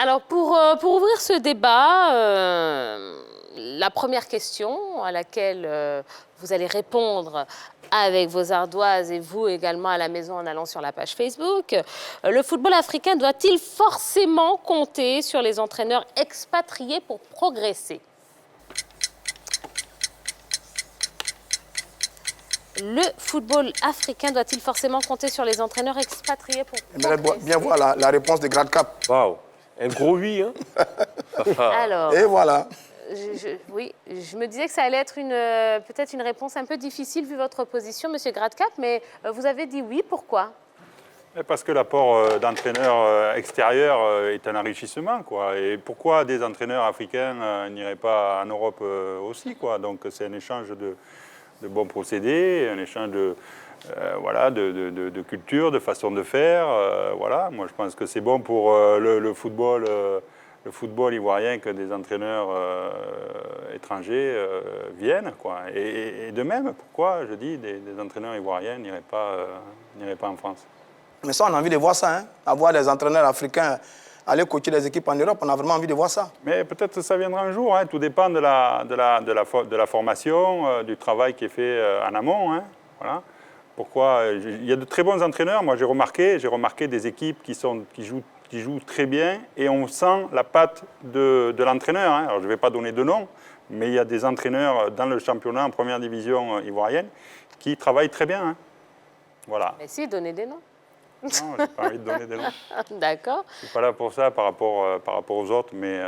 Alors, pour ouvrir ce débat, la première question à laquelle vous allez répondre avec vos ardoises et vous également à la maison en allant sur la page Facebook, le football africain doit-il forcément compter sur les entraîneurs expatriés pour progresser ? Le football africain doit-il forcément compter sur les entraîneurs expatriés pour progresser ? J'aimerais bien voir la réponse de Gradcap. Waouh, un gros oui, hein. Alors, Et voilà. oui, je me disais que ça allait être peut-être une réponse un peu difficile vu votre position, Monsieur Gradcap, mais vous avez dit oui, pourquoi ? Parce que l'apport d'entraîneurs extérieurs est un enrichissement, quoi. Et pourquoi des entraîneurs africains n'iraient pas en Europe aussi, quoi. Donc c'est un échange de bons procédés, un échange de culture, de façon de faire. Voilà. Moi, je pense que c'est bon pour le football ivoirien que des entraîneurs étrangers viennent, quoi. Et de même, pourquoi, je dis, des entraîneurs ivoiriens n'iraient pas en France. Mais ça, on a envie de voir ça, hein. Avoir des entraîneurs africains aller coacher des équipes en Europe, on a vraiment envie de voir ça. Mais peut-être que ça viendra un jour, hein. Tout dépend de la formation, du travail qui est fait en amont, hein. Voilà. Pourquoi il y a de très bons entraîneurs. Moi, j'ai remarqué des équipes qui jouent très bien et on sent la patte de l'entraîneur, hein. Alors, je ne vais pas donner de nom, mais il y a des entraîneurs dans le championnat en première division ivoirienne qui travaillent très bien, hein. Voilà. Mais si, donnez des noms. Non, je n'ai pas envie de donner des noms. D'accord. Je ne suis pas là pour ça par rapport aux autres, mais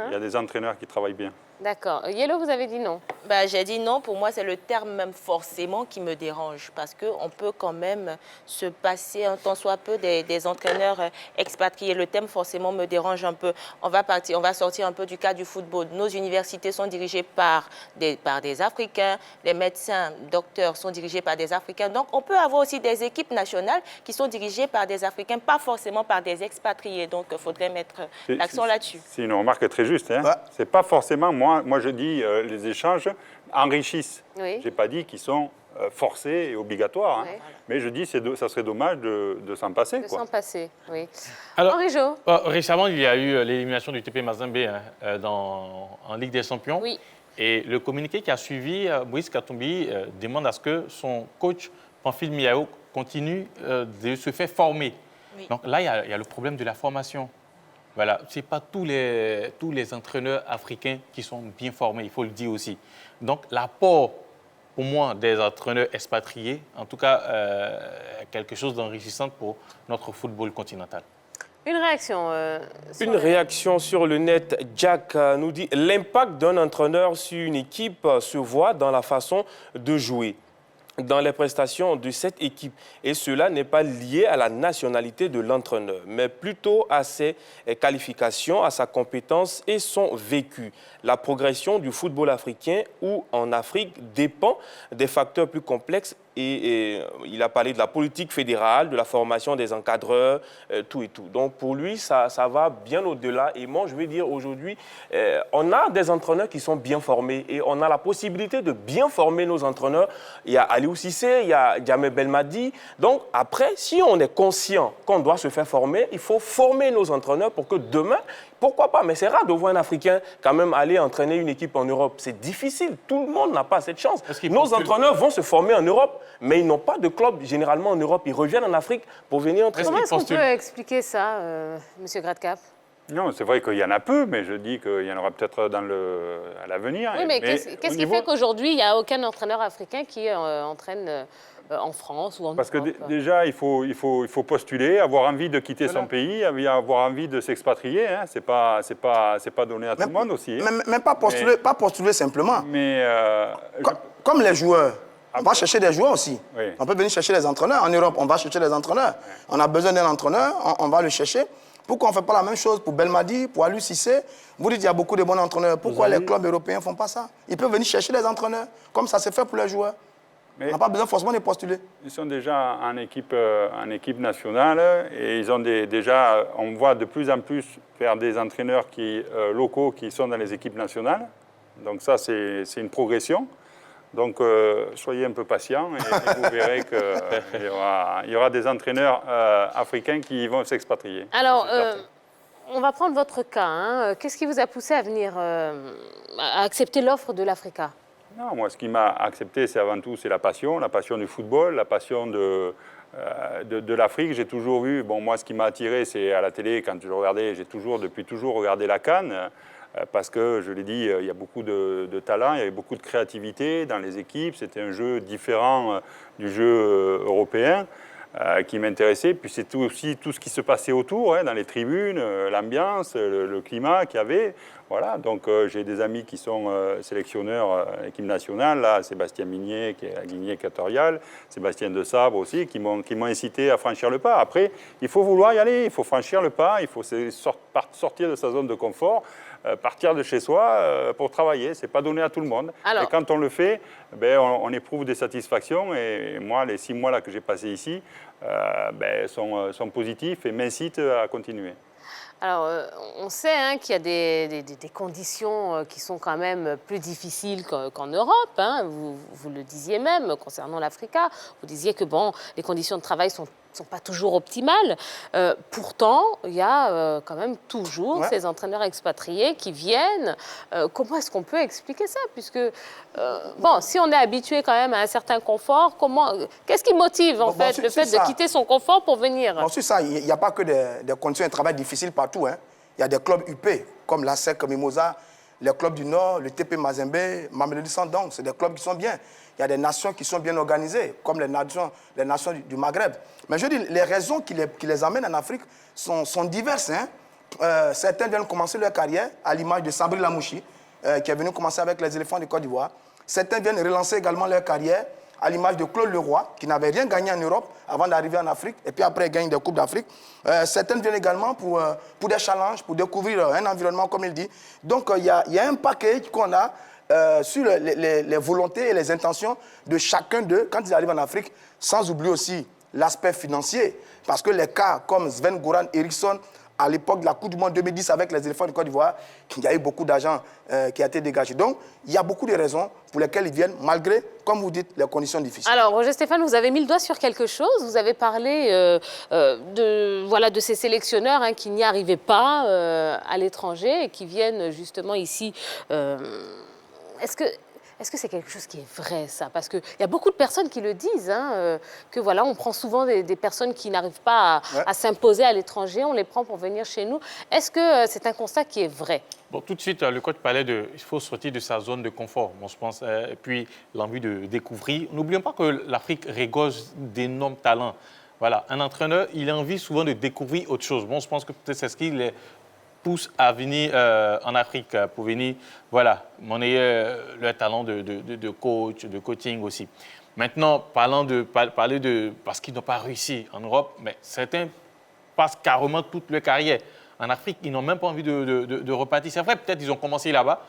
il y a des entraîneurs qui travaillent bien. D'accord. Yellow, vous avez dit non. J'ai dit non. Pour moi, c'est le terme même forcément qui me dérange parce qu'on peut quand même se passer un tant soit peu des entraîneurs expatriés. Le terme forcément me dérange un peu. On va sortir un peu du cas du football. Nos universités sont dirigées par des Africains. Les médecins, docteurs sont dirigés par des Africains. Donc, on peut avoir aussi des équipes nationales qui sont dirigées par des Africains, pas forcément par des expatriés. Donc, il faudrait mettre l'accent là-dessus. C'est une remarque très juste, hein. Ouais. C'est pas forcément, moi je dis, les échanges enrichissent. Oui. Je n'ai pas dit qu'ils sont forcés et obligatoires, hein. Oui. Mais je dis que ça serait dommage de s'en passer. De s'en passer, oui. Alors, Henri Jo. Récemment, il y a eu l'élimination du TP Mazembe en Ligue des Champions. Oui. Et le communiqué qui a suivi, Moïse Katumbi demande à ce que son coach, Pamphile Miao, continue de se faire former. Oui. Donc là, il y a le problème de la formation. Voilà, ce n'est pas tous les entraîneurs africains qui sont bien formés, il faut le dire aussi. Donc l'apport, pour moi, des entraîneurs expatriés, en tout cas, quelque chose d'enrichissant pour notre football continental. Une réaction Une réaction sur le net. Jack nous dit « L'impact d'un entraîneur sur une équipe se voit dans la façon de jouer, dans les prestations de cette équipe. Et cela n'est pas lié à la nationalité de l'entraîneur, mais plutôt à ses qualifications, à sa compétence et son vécu. La progression du football africain ou en Afrique dépend des facteurs plus complexes et il a parlé de la politique fédérale, de la formation des encadreurs, tout et tout. Donc pour lui, ça va bien au-delà. Et moi, je veux dire aujourd'hui, on a des entraîneurs qui sont bien formés et on a la possibilité de bien former nos entraîneurs. Il y a Aliou Cissé, il y a Djamel Belmadi. Donc après, si on est conscient qu'on doit se faire former, il faut former nos entraîneurs pour que demain, pourquoi pas, mais c'est rare de voir un Africain quand même aller entraîner une équipe en Europe. C'est difficile, tout le monde n'a pas cette chance. Nos entraîneurs vont se former en Europe, mais ils n'ont pas de club généralement en Europe. Ils reviennent en Afrique pour venir entraîner. Comment est-ce qu'on peut expliquer ça, Monsieur Gradcap ? Non, c'est vrai qu'il y en a peu, mais je dis qu'il y en aura peut-être à l'avenir. Oui, mais qu'est-ce qui fait qu'aujourd'hui, il n'y a aucun entraîneur africain qui entraîne en France ou en Parce Europe? Que déjà, il faut postuler, avoir envie de quitter son pays, avoir envie de s'expatrier. Hein. C'est pas donné à tout le monde aussi. Mais pas postuler simplement. Mais comme les joueurs. On va chercher des joueurs aussi. Oui. On peut venir chercher des entraîneurs. En Europe, on va chercher des entraîneurs. Oui. On a besoin d'un entraîneur, on va le chercher. Pourquoi on ne fait pas la même chose pour Belmadi, pour Aliou Cissé? Vous dites qu'il y a beaucoup de bons entraîneurs. Pourquoi les clubs européens ne font pas ça? Ils peuvent venir chercher des entraîneurs, comme ça se fait pour les joueurs. Mais on n'a pas besoin forcément de postuler. Ils sont déjà en équipe nationale et ils ont déjà, on voit de plus en plus faire des entraîneurs locaux qui sont dans les équipes nationales. Donc ça, c'est une progression. Donc, soyez un peu patients et vous verrez qu'il y aura des entraîneurs africains qui vont s'expatrier. Alors, on va prendre votre cas. Hein. Qu'est-ce qui vous a poussé à venir, à accepter l'offre de l'Africa? Non, moi, ce qui m'a accepté, c'est avant tout, c'est la passion du football, la passion de l'Afrique. J'ai toujours vu, bon, moi, ce qui m'a attiré, c'est à la télé, quand je regardais, depuis toujours regardé la CAN, parce que, je l'ai dit, il y a beaucoup de talent, il y avait beaucoup de créativité dans les équipes, c'était un jeu différent du jeu européen. Qui m'intéressait. Puis c'est aussi tout ce qui se passait autour, hein, dans les tribunes, l'ambiance, le climat qu'il y avait. Voilà, donc j'ai des amis qui sont sélectionneurs équipe nationale, là, Sébastien Migné, qui est à Guinée équatoriale, Sébastien De Sabre aussi, qui m'ont incité à franchir le pas. Après, il faut vouloir y aller, il faut franchir le pas, il faut sortir de sa zone de confort, partir de chez soi pour travailler. Ce n'est pas donné à tout le monde. Alors, et quand on le fait, ben, on éprouve des satisfactions. Et moi, les 6 mois là, que j'ai passés ici ben, sont positifs et m'incitent à continuer. Alors, on sait hein, qu'il y a des conditions qui sont quand même plus difficiles qu'en Europe. Hein. Vous le disiez même concernant l'Africa. Vous disiez que bon, les conditions de travail sont pas toujours optimales. Pourtant, il y a quand même toujours ces entraîneurs expatriés qui viennent. Comment est-ce qu'on peut expliquer ça? Puisque, bon, si on est habitué quand même à un certain confort, qu'est-ce qui motive en fait le fait de quitter son confort pour venir? Bon, sur ça, il n'y a pas que des conditions de travail difficiles partout. Hein. Il y a des clubs UP, comme l'ASEC Mimosa, les clubs du Nord, le TP Mazembe, Mamelodi Sundowns, c'est des clubs qui sont bien. Il y a des nations qui sont bien organisées, comme les nations du Maghreb. Mais je dis, les raisons qui les amènent en Afrique sont diverses. Hein. Certains viennent commencer leur carrière, à l'image de Sabri Lamouchi, qui est venu commencer avec les éléphants de Côte d'Ivoire. Certains viennent relancer également leur carrière, à l'image de Claude Leroy, qui n'avait rien gagné en Europe avant d'arriver en Afrique, et puis après, il gagne des Coupes d'Afrique. Certaines viennent également pour des challenges, pour découvrir un environnement, comme il dit. Donc, il y a un paquet qu'on a sur les volontés et les intentions de chacun d'eux quand ils arrivent en Afrique, sans oublier aussi l'aspect financier. Parce que les cas comme Sven-Goran Eriksson, à l'époque de la Coupe du Monde 2010 avec les éléphants de Côte d'Ivoire, il y a eu beaucoup d'argent qui a été dégagé. Donc, il y a beaucoup de raisons pour lesquelles ils viennent, malgré, comme vous dites, les conditions difficiles. Alors, Roger Stéphane, vous avez mis le doigt sur quelque chose. Vous avez parlé de ces sélectionneurs hein, qui n'y arrivaient pas à l'étranger et qui viennent justement ici. Est-ce que c'est quelque chose qui est vrai, ça? Parce qu'il y a beaucoup de personnes qui le disent, hein, que voilà, on prend souvent des personnes qui n'arrivent pas à s'imposer à l'étranger, on les prend pour venir chez nous. Est-ce que c'est un constat qui est vrai? Bon, tout de suite, le coach parlait il faut sortir de sa zone de confort, bon, je pense, et puis l'envie de découvrir. N'oublions pas que l'Afrique regorge d'énormes talents. Voilà, un entraîneur, il a envie souvent de découvrir autre chose. Bon, je pense que peut-être c'est ce qui les pousse à venir en Afrique pour venir, voilà, monnayer leur talent de coach, de coaching aussi. Maintenant, parler de parce qu'ils n'ont pas réussi en Europe, mais certains passent carrément toute leur carrière. En Afrique, ils n'ont même pas envie de repartir. C'est vrai, peut-être ils ont commencé là-bas,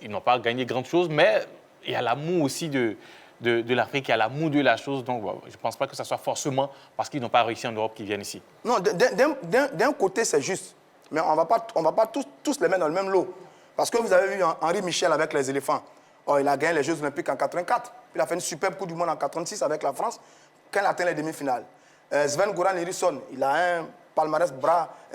ils n'ont pas gagné grand chose, mais il y a l'amour aussi de l'Afrique, il y a l'amour de la chose. Donc, je ne pense pas que ce soit forcément parce qu'ils n'ont pas réussi en Europe qu'ils viennent ici. Non, d'un côté, c'est juste. Mais on va pas tous les mettre dans le même lot. Parce que vous avez vu Henri Michel avec les éléphants. Oh, il a gagné les Jeux Olympiques en 84. Il a fait une superbe Coupe du Monde en 86 avec la France, quand il a atteint les demi-finales. Sven-Goran Eriksson, il a un palmarès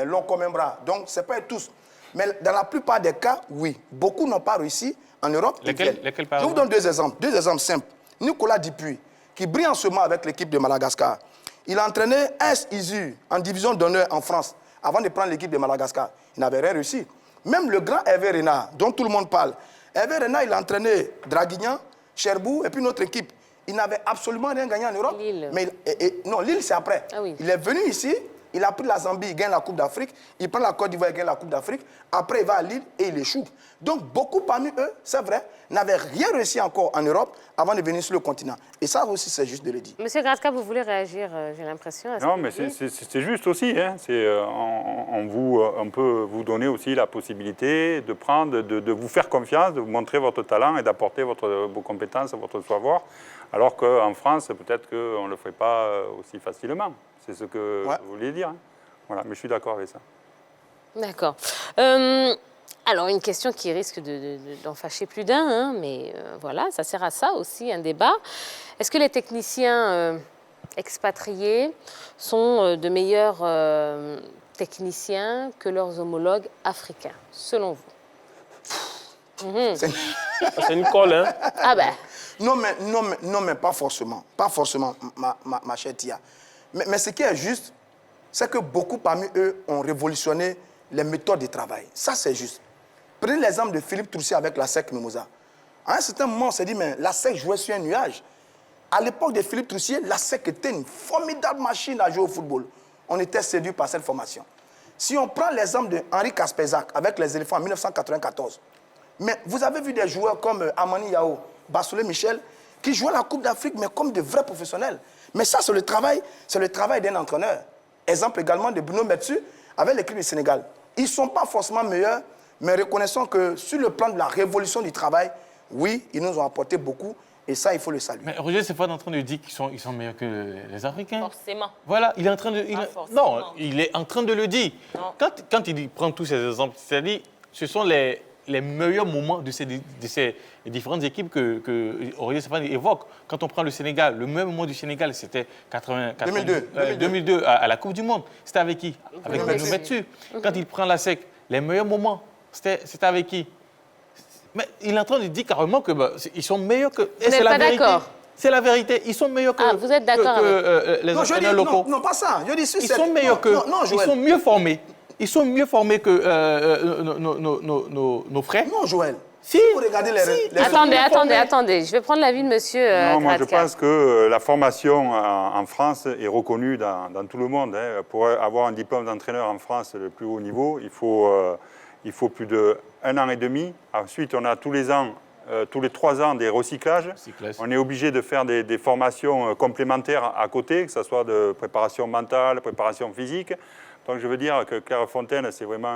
long comme un bras. Donc, ce n'est pas tous. Mais dans la plupart des cas, oui. Beaucoup n'ont pas réussi en Europe. Lesquels, je vous donne deux exemples simples. Nicolas Dupuis, qui brille en ce moment avec l'équipe de Madagascar. Il a entraîné AS Izu en division d'honneur en France avant de prendre l'équipe de Madagascar. Il n'avait rien réussi. Même le grand Hervé Renard, dont tout le monde parle. Hervé Renard, il a entraîné Draguignan, Cherbourg et puis notre équipe. Il n'avait absolument rien gagné en Europe. Lille. Mais non, Lille, c'est après. Ah oui. Il est venu ici, il a pris la Zambie, il gagne la Coupe d'Afrique. Il prend la Côte d'Ivoire, il gagne la Coupe d'Afrique. Après, il va à Lille et il échoue. Donc, beaucoup parmi eux, c'est vrai, n'avaient rien réussi encore en Europe avant de venir sur le continent. Et ça aussi, c'est juste de le dire. Monsieur Graska, vous voulez réagir, j'ai l'impression. Non, mais c'est juste aussi. Hein. On peut vous donner aussi la possibilité de prendre, de vous faire confiance, de vous montrer votre talent et d'apporter vos compétences, votre savoir. Alors qu'en France, peut-être qu'on ne le ferait pas aussi facilement. C'est ce que vous vouliez dire. Hein. Voilà, mais je suis d'accord avec ça. D'accord. Alors, une question qui risque d'en fâcher plus d'un, hein, mais voilà, ça sert à ça aussi, un débat. Est-ce que les techniciens expatriés sont de meilleurs techniciens que leurs homologues africains, selon vous? C'est- C'est une colle, hein? Ah ben, Non, mais pas forcément. Pas forcément, ma chère Tia. Mais ce qui est juste, c'est que beaucoup parmi eux ont révolutionné les méthodes de travail. Ça, c'est juste. Prenez l'exemple de Philippe Troussier avec la SEC Mimosa. À un certain moment, on s'est dit, mais la SEC jouait sur un nuage. À l'époque de Philippe Troussier, la SEC était une formidable machine à jouer au football. On était séduits par cette formation. Si on prend l'exemple de Henri Caspezac avec les éléphants en 1994, mais vous avez vu des joueurs comme Amani Yao, Bassolé Michel, qui jouaient la Coupe d'Afrique, mais comme de vrais professionnels. Mais ça, c'est le travail d'un entraîneur. Exemple également de Bruno Metsu avec l'équipe du Sénégal. Ils ne sont pas forcément meilleurs, mais reconnaissons que sur le plan de la révolution du travail, oui, ils nous ont apporté beaucoup, et ça, il faut le saluer. Mais Roger, c'est pas en train de dire qu'ils sont meilleurs que les Africains. Forcément. Voilà, il est en train de... forcément. Non, il est en train de le dire. Non. Quand il prend tous ces exemples, c'est-à-dire, ce sont les meilleurs moments de ces différentes équipes que Aurélien Stéphane évoque. Quand on prend le Sénégal, le meilleur moment du Sénégal, c'était 2002 à la Coupe du Monde. C'était avec qui? Avec Bruno Metsu. Quand il prend la SEC, les meilleurs moments, c'était avec qui? Mais il est en train de dire carrément que ils sont meilleurs que... Vous n'êtes pas d'accord? C'est la vérité. Ils sont meilleurs que, vous êtes d'accord les Non, je dis, entraîneurs locaux. non, pas ça. Je dis, Ils sont meilleurs que... Non, ils Joël. sont mieux formés. Ils sont mieux formés que nos frères. Non, Joël. Si. Vous regardez les... Attendez. Je vais prendre l'avis de monsieur Non, moi je Gradka. pense que la formation en France est reconnue dans tout le monde. Hein. Pour avoir un diplôme d'entraîneur en France le plus haut niveau, il faut plus d'1 an et demi. Ensuite, on a tous les ans, tous les 3 ans, des recyclages. On est obligé de faire des formations complémentaires à côté, que ce soit de préparation mentale, préparation physique. Donc je veux dire que Clairefontaine, c'est vraiment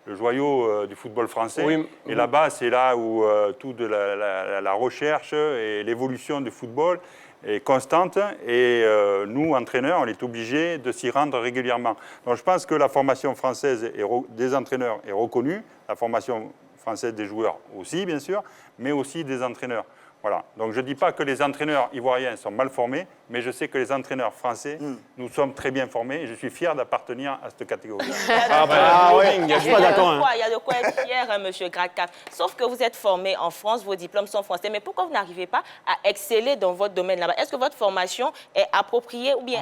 le joyau du football français. Oui. Et là-bas, c'est là où toute la recherche et l'évolution du football est constante. Et nous, entraîneurs, on est obligés de s'y rendre régulièrement. Donc je pense que la formation française des entraîneurs est reconnue, la formation française des joueurs aussi, bien sûr, mais aussi des entraîneurs. Voilà. Donc je ne dis pas que les entraîneurs ivoiriens sont mal formés, mais je sais que les entraîneurs français, nous sommes très bien formés et je suis fier d'appartenir à cette catégorie. Il y a de quoi être fier, hein, monsieur Gradka. Sauf que vous êtes formé en France, vos diplômes sont français. Mais pourquoi vous n'arrivez pas à exceller dans votre domaine là-bas? Est-ce que votre formation est appropriée ou bien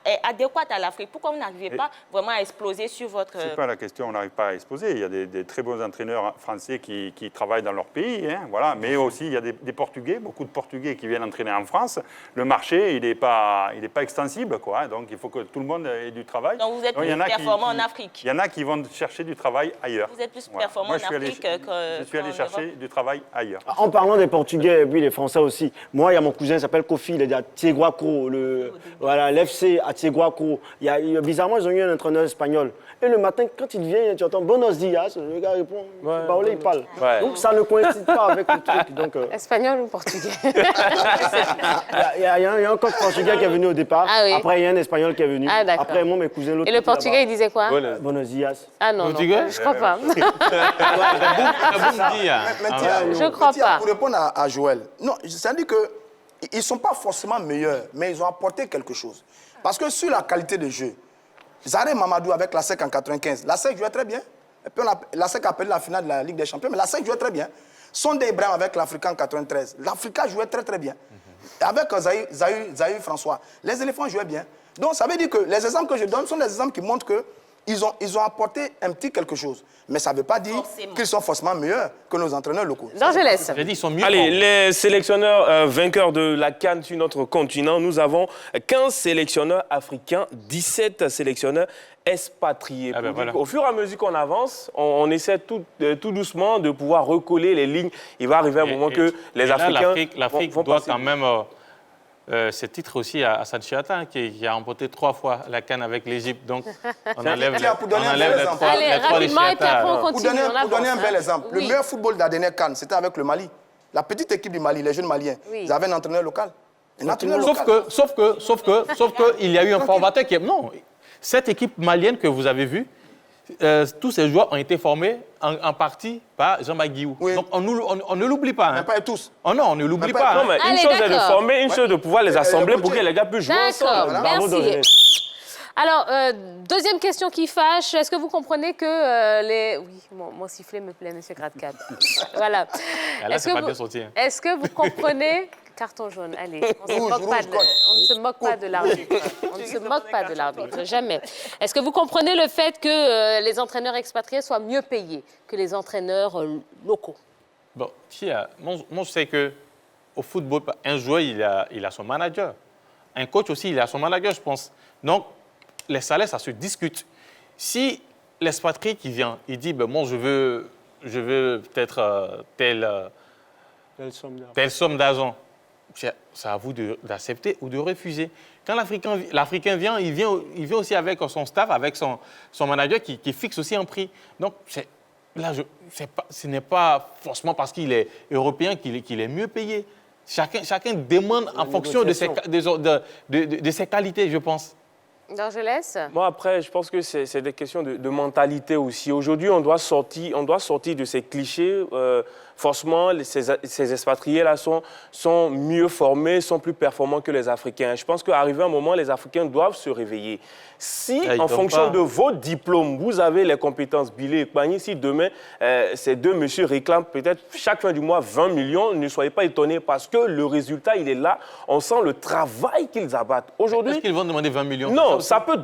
est adéquate à l'Afrique? Pourquoi vous n'arrivez pas vraiment à exploser sur votre... Ce n'est pas la question, on n'arrive pas à exploser. Il y a des très bons entraîneurs français qui travaillent dans leur pays, hein, voilà. Mais aussi il y a des Portugais, beaucoup de Portugais qui viennent entraîner en France. Le marché, il n'est pas extensible, quoi. Donc, il faut que tout le monde ait du travail. Donc, vous êtes plus performant en Afrique. Il y en a qui vont chercher du travail ailleurs. Vous êtes plus performant en Afrique que je suis allé chercher du travail ailleurs. En parlant des Portugais et puis des Français aussi, moi, il y a mon cousin qui s'appelle Kofi, il est à Tieguaco, l'FC à Tieguaco. Bizarrement, ils ont eu un entraîneur espagnol. Et le matin, quand il vient, tu entends Buenos dias, le gars répond, il parle. Ouais. Donc, ça ne coïncide pas avec le truc. Donc, Espagnol ou portugais? il y a un coach portugais qui est venu au départ. Ah oui. Après, il y a un espagnol qui est venu. Ah, d'accord. Après, moi, mes cousins, l'autre. Et le portugais, il disait quoi? Buenos dias. Ah non, Portugais? je crois pas. Mais tiens, Je crois tiens, pas. Pour répondre à Joël, non, ça dit qu'ils ne sont pas forcément meilleurs, mais ils ont apporté quelque chose. Parce que sur la qualité de jeu, Zaré Mamadou avec la SEC en 95, la SEC jouait très bien. Et puis la SEC a perdu la finale de la Ligue des Champions, mais la SEC jouait très bien. Sondé Ibrahim avec l'Africain en 93, l'Africa jouait très très bien. Avec Zahir François, les éléphants jouaient bien. Donc ça veut dire que les exemples que je donne sont des exemples qui montrent qu'ils ont apporté un petit quelque chose. Mais ça ne veut pas dire qu'ils sont forcément meilleurs que nos entraîneurs locaux. Non, je laisse. J'ai dit, ils sont mieux Allez, formés. les sélectionneurs vainqueurs de la CAN sur notre continent, nous avons 15 sélectionneurs africains, 17 sélectionneurs expatriés. Ah ben voilà. Au fur et à mesure qu'on avance, on essaie tout doucement de pouvoir recoller les lignes. Il va arriver un moment que les là, Africains l'Afrique vont doit passer. quand même ce titre aussi à Sanchiata, qui a remporté 3 fois la CAN avec l'Égypte. Donc, on enlève Tiens, pour donner un bel les exemple. 3 Allez, rapidement, et puis après, on Pour continue. donner, on avance, pour donner un bel hein. exemple, Oui. le meilleur football de la dernière CAN, c'était avec le Mali. La petite équipe du Mali, les jeunes Maliens, Oui. ils avaient un entraîneur local. Un entraîneur Sauf local. que, il y a eu un formateur qui... Non, cette équipe malienne que vous avez vue, tous ces joueurs ont été formés en partie par Jean-Marc Guillou. Oui. Donc, on ne l'oublie pas. Mais Hein. pas tous. Oh non, on ne l'oublie Mais pas- pas. Non, Hein. mais une Allez, chose est de d'accord. former, une chose de pouvoir les assembler le pour que les gars puissent jouer ensemble. D'accord, Voilà. Bravo, merci. Domenech. Alors, deuxième question qui fâche. Est-ce que vous comprenez que les... Oui, mon sifflet me plaît, monsieur Gradcap. Voilà. Là, c'est pas bien sorti. Hein. Est-ce que vous comprenez... Carton jaune, allez. On ne se moque pas de l'arbitre. On ne se moque pas de l'arbitre, jamais. Est-ce que vous comprenez le fait que les entraîneurs expatriés soient mieux payés que les entraîneurs locaux? Bon, moi, je sais qu'au football, un joueur, il a son manager. Un coach aussi, il a son manager, je pense. Donc, les salaires, ça se discute. Si l'expatrié qui vient, il dit, ben, moi, je veux peut-être telle somme d'argent, c'est à vous d'accepter ou de refuser. Quand l'Africain vient, il vient aussi avec son staff, avec son manager qui fixe aussi un prix. Donc, là, ce n'est pas forcément parce qu'il est européen qu'il est mieux payé. Chacun demande en fonction de ses qualités, je pense. D'Angelès? Moi, après, je pense que c'est des questions de mentalité aussi. Aujourd'hui, on doit sortir de ces clichés. Forcément, ces expatriés-là sont mieux formés, sont plus performants que les Africains. Je pense qu'arrivé un moment, les Africains doivent se réveiller. Si, en fonction de vos diplômes, vous avez les compétences Bilé et Kpagny, si demain, ces deux messieurs réclament peut-être chaque fin du mois 20 millions, ne soyez pas étonnés parce que le résultat, il est là. On sent le travail qu'ils abattent. Aujourd'hui, est-ce qu'ils vont demander 20 millions? Non, ça peut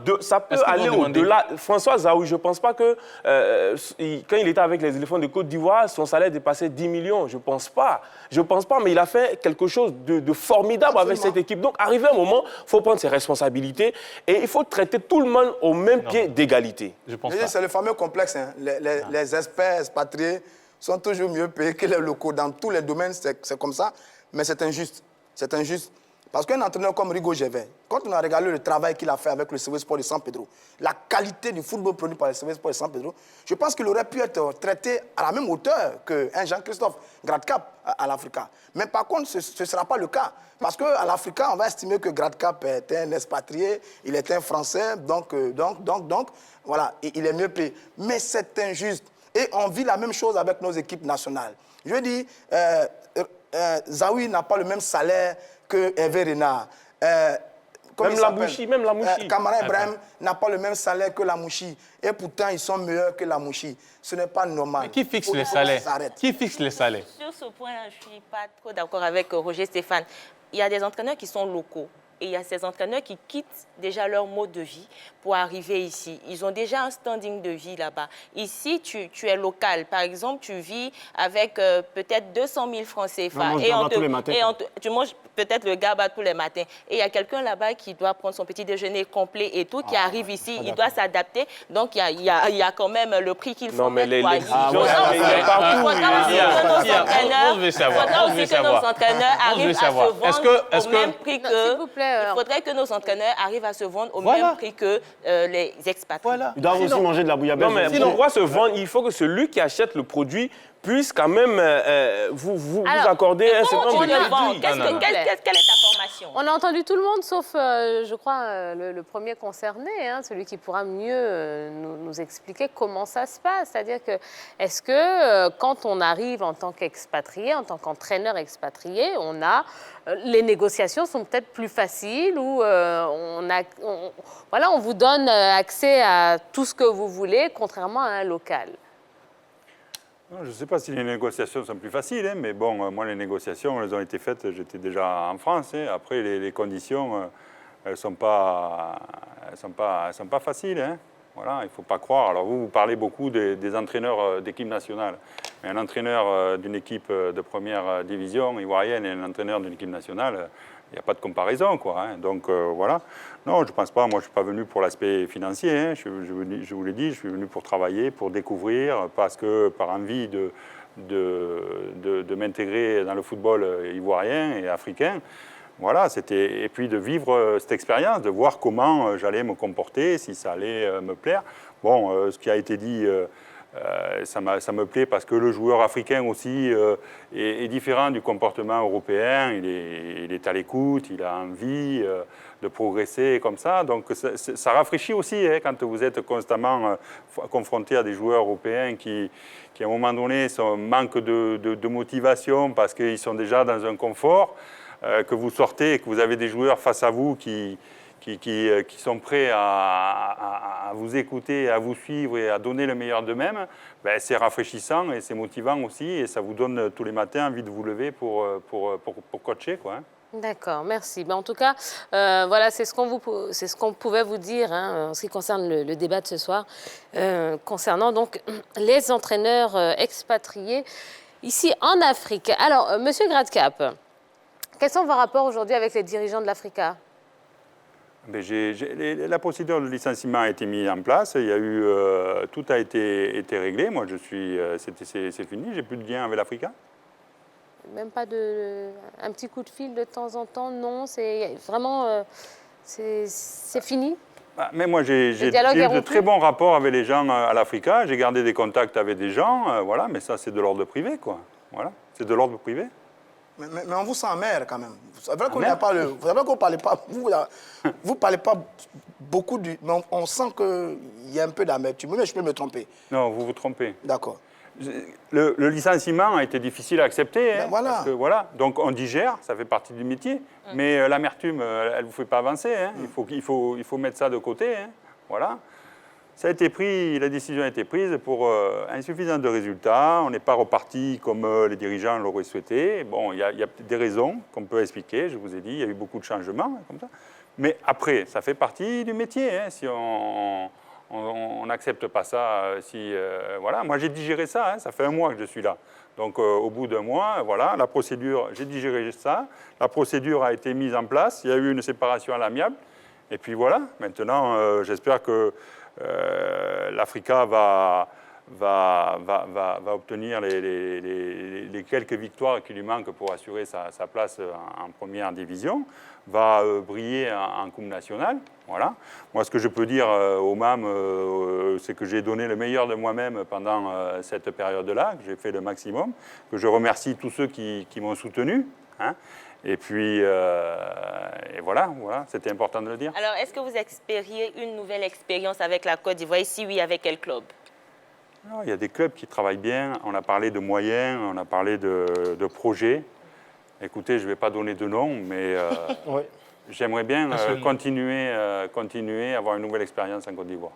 aller au-delà. François Zahoui, je ne pense pas que quand il était avec les éléphants de Côte d'Ivoire, son salaire dépassait 10 millions. Je ne pense pas. Je ne pense pas, mais il a fait quelque chose de formidable avec cette équipe. Donc, arrivé un moment, il faut prendre ses responsabilités et il faut traiter tout le monde au même pied d'égalité. Je pense pas. C'est le fameux complexe. Hein. Les experts expatriés sont toujours mieux payés que les locaux. Dans tous les domaines, c'est comme ça. Mais c'est injuste. C'est injuste. Parce qu'un entraîneur comme Rigo Gervais, quand on a regardé le travail qu'il a fait avec le CV Sport de San Pedro, la qualité du football produit par le CV Sport de San Pedro, je pense qu'il aurait pu être traité à la même hauteur qu'un Jean-Christophe Gradcap à l'Africa. Mais par contre, ce ne sera pas le cas. Parce qu'à l'Africa, on va estimer que Gradcap est un expatrié, il est un Français, donc voilà, il est mieux payé. Mais c'est injuste. Et on vit la même chose avec nos équipes nationales. Je veux dire, Zahoui n'a pas le même salaire que Hervé Renard. Même la Mouchi. Kamara Ibrahim n'a pas le même salaire que la Mouchi. Et pourtant, ils sont meilleurs que la Mouchi. Ce n'est pas normal. Mais qui fixe les salaires? Qui fixe les salaires? Sur ce point-là, je ne suis pas trop d'accord avec Roger Stéphane. Il y a des entraîneurs qui sont locaux. Et il y a ces entraîneurs qui quittent déjà leur mode de vie pour arriver ici. Ils ont déjà un standing de vie là-bas. Ici, tu es local. Par exemple, tu vis avec peut-être 200 000 francs CFA. Tu manges peut-être le gaba tous les matins. Et il y a quelqu'un là-bas qui doit prendre son petit déjeuner complet et tout, qui arrive ici. Il doit s'adapter. Donc, il y a quand même le prix qu'il faut non, mais mettre. Il faudra aussi que nos entraîneurs arrivent à se vendre au même prix que... S'il vous plaît. Il faudrait que nos entraîneurs arrivent à se vendre au même prix que les expatriés. Ils doivent aussi manger de la bouillabaisse. Non, mais pour pouvoir se vendre, il faut que celui qui achète le produit puisse quand même vous accorder un certain nombre de crédits. Quelle est ta formation? On a entendu tout le monde, sauf, je crois, le premier concerné, hein, celui qui pourra mieux nous expliquer comment ça se passe. C'est-à-dire que, est-ce que quand on arrive en tant qu'expatrié, en tant qu'entraîneur expatrié, les négociations sont peut-être plus faciles ou on vous donne accès à tout ce que vous voulez, contrairement à un local? Je ne sais pas si les négociations sont plus faciles, hein, mais bon, moi, les négociations, elles ont été faites, j'étais déjà en France. Hein. Après, les conditions, elles ne sont pas faciles. Hein. Voilà, il ne faut pas croire. Alors, vous parlez beaucoup des entraîneurs d'équipe nationale. Mais un entraîneur d'une équipe de première division ivoirienne et un entraîneur d'une équipe nationale, il n'y a pas de comparaison, quoi. Hein. Donc, voilà. Non, je ne pense pas. Moi, je ne suis pas venu pour l'aspect financier. Hein. Je vous l'ai dit, je suis venu pour travailler, pour découvrir, parce que par envie de m'intégrer dans le football ivoirien et africain. Voilà, et puis de vivre cette expérience, de voir comment j'allais me comporter, si ça allait me plaire. Bon, ce qui a été dit... ça me plaît parce que le joueur africain aussi est différent du comportement européen. Il est à l'écoute, il a envie de progresser comme ça. Donc ça rafraîchit aussi hein, quand vous êtes constamment confronté à des joueurs européens qui à un moment donné manquent de motivation parce qu'ils sont déjà dans un confort, que vous sortez et que vous avez des joueurs face à vous qui qui sont prêts à vous écouter, à vous suivre et à donner le meilleur d'eux-mêmes, ben, c'est rafraîchissant et c'est motivant aussi. Et ça vous donne tous les matins envie de vous lever pour coacher, quoi, hein. D'accord, merci. Ben, en tout cas, voilà, c'est ce qu'on pouvait vous dire en ce qui concerne le débat de ce soir, concernant donc les entraîneurs expatriés ici en Afrique. Alors, Monsieur Gradcap, quels sont vos rapports aujourd'hui avec les dirigeants de l'Africa? Ben, la procédure de licenciement a été mise en place. Il y a eu, tout a été réglé. Moi, c'est fini. J'ai plus de lien avec l'Africa. Même pas un petit coup de fil de temps en temps? Non, c'est vraiment, c'est fini? Bah, mais moi, j'ai eu de très bons rapports avec les gens à l'Africa. J'ai gardé des contacts avec des gens, voilà. Mais ça, c'est de l'ordre privé, quoi. Voilà, c'est de l'ordre privé. Mais on vous sent mère quand même. C'est vrai qu'on n'a pas le. Vous savez qu'on parlez pas. Vous parlez pas beaucoup du. Mais on sent qu'il y a un peu d'amertume. Mais je peux me tromper. Non, vous vous trompez. D'accord. Le licenciement a été difficile à accepter. Ben Hein, voilà. parce que, voilà. Donc on digère, ça fait partie du métier. Mais l'amertume, elle ne vous fait pas avancer. Hein. Il faut mettre ça de côté. Hein. Voilà. Ça a été pris, la décision a été prise pour insuffisance de résultats. On n'est pas reparti comme les dirigeants l'auraient souhaité. Bon, il y a des raisons qu'on peut expliquer. Je vous ai dit, il y a eu beaucoup de changements comme ça. Mais après, ça fait partie du métier. Hein, si on n'accepte pas ça, voilà. Moi, j'ai digéré ça. Hein, ça fait 1 mois que je suis là. Donc, au bout d'1 mois, voilà, la procédure, j'ai digéré ça. La procédure a été mise en place. Il y a eu une séparation à l'amiable. Et puis voilà. Maintenant, j'espère que l'Africa va obtenir les quelques victoires qui lui manquent pour assurer sa place en première division, va briller en Coupe nationale. Voilà. Moi, ce que je peux dire au MAM, c'est que j'ai donné le meilleur de moi-même pendant cette période-là, que j'ai fait le maximum, que je remercie tous ceux qui m'ont soutenu. Hein. Et puis, et voilà, c'était important de le dire. Alors, est-ce que vous espériez une nouvelle expérience avec la Côte d'Ivoire? Si oui, avec quel club? Alors, il y a des clubs qui travaillent bien. On a parlé de moyens, on a parlé de projets. Écoutez, je ne vais pas donner de nom, mais Ouais. j'aimerais bien continuer à avoir une nouvelle expérience en Côte d'Ivoire.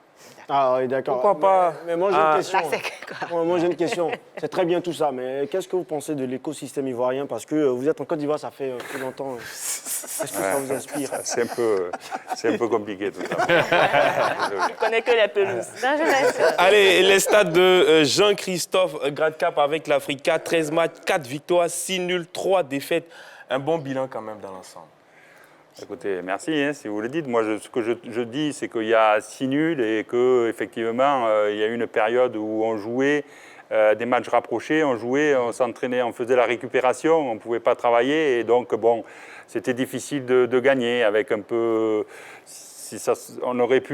Ah oui, d'accord. Pourquoi pas? Mais moi, j'ai une question. Là, c'est quoi? Ouais, moi, j'ai une question. C'est très bien tout ça, mais qu'est-ce que vous pensez de l'écosystème ivoirien? Parce que vous êtes en Côte d'Ivoire, ça fait plus longtemps. Qu'est-ce que ça vous inspire? C'est un peu compliqué tout ça. Je ne connais que les pelouses. Non, je laisse. Allez, les stats de Jean-Christophe Gradcap avec l'Africa, 13 matchs, 4 victoires, 6 nuls, 3 défaites. Un bon bilan quand même dans l'ensemble. Écoutez, merci hein, si vous le dites. Moi, ce que je dis, c'est qu'il y a 6 nuls et qu'effectivement, il y a eu une période où on jouait des matchs rapprochés, on s'entraînait, on faisait la récupération, on ne pouvait pas travailler. Et donc, bon, c'était difficile de gagner avec un peu...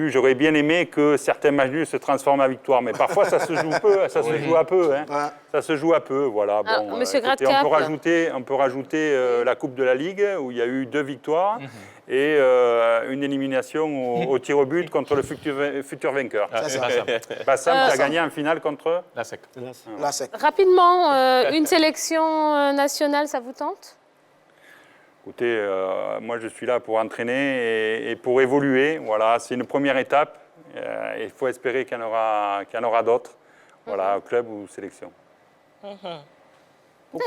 J'aurais bien aimé que certains matchs nuls se transforment en victoire, mais parfois ça se joue peu, ça se joue à peu, hein. Ouais. Ça se joue à peu, voilà. Ah, Bon, Monsieur écoutez, Gradcap. on peut rajouter la Coupe de la Ligue où il y a eu 2 victoires et une élimination au tir au but contre le futur vainqueur. Bassam qui a gagné en finale contre La SEC. Là, c'est. Rapidement, une sélection nationale, ça vous tente? Écoutez, moi je suis là pour entraîner et pour évoluer. Voilà, c'est une première étape. Il faut espérer qu'il y en aura d'autres. Voilà, club ou sélection.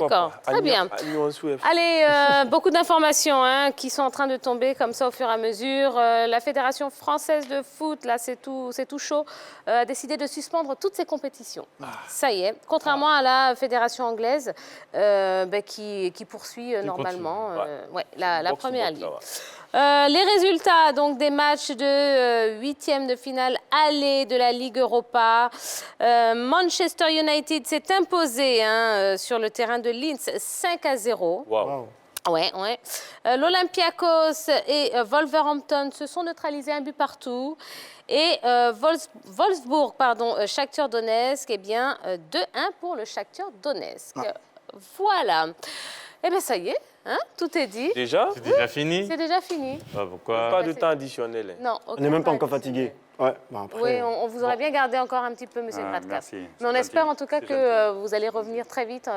D'accord, très bien. Allez, beaucoup d'informations qui sont en train de tomber comme ça au fur et à mesure. La Fédération française de foot, là c'est tout chaud, a décidé de suspendre toutes ses compétitions. Ça y est, contrairement à la Fédération anglaise qui poursuit normalement la première ligue. Les résultats donc, des matchs de 8e de finale aller de la Ligue Europa. Manchester United s'est imposé sur le terrain de Linz 5-0. Wow. Ouais. L'Olympiakos et Wolverhampton se sont neutralisés 1 but partout. Et Wolfsburg, Shakhtar Donetsk, 2-1 pour le Shakhtar Donetsk. Voilà. Eh bien, ça y est, tout est dit. Déjà? C'est déjà fini? C'est déjà fini. Pourquoi? Pas de temps additionnel. Non, On n'est même pas encore fatigué. Ouais, bah après, oui, on vous aurait bien gardé encore un petit peu, Monsieur Gradcap. Merci. Mais on espère en tout cas que vous allez revenir très vite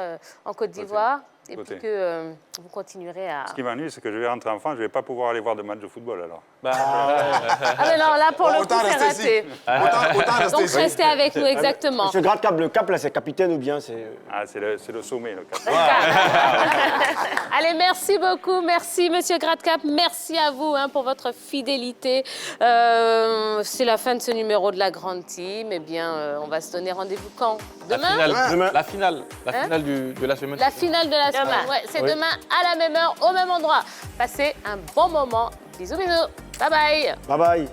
en Côte d'Ivoire et puis que vous continuerez à... Ce qui m'ennuie, c'est que je vais rentrer en France, je ne vais pas pouvoir aller voir de match de football alors. Ah mais non, là pour le coup, Autant c'est rester ici. raté. Autant rester Donc ici. restez avec nous, exactement. Monsieur Gradcap, le cap, là, c'est capitaine ou bien c'est... Ah, c'est le sommet, le cap. Allez, merci beaucoup. Merci, Monsieur Gradcap. Merci à vous pour votre fidélité. C'est la fin de ce numéro de la Grande Team. Eh bien, on va se donner rendez-vous quand? Demain? La finale de la semaine. La finale de la semaine. Ouais, c'est demain à la même heure, au même endroit. Passez un bon moment. Bisous, bisous. Bye bye. Bye bye.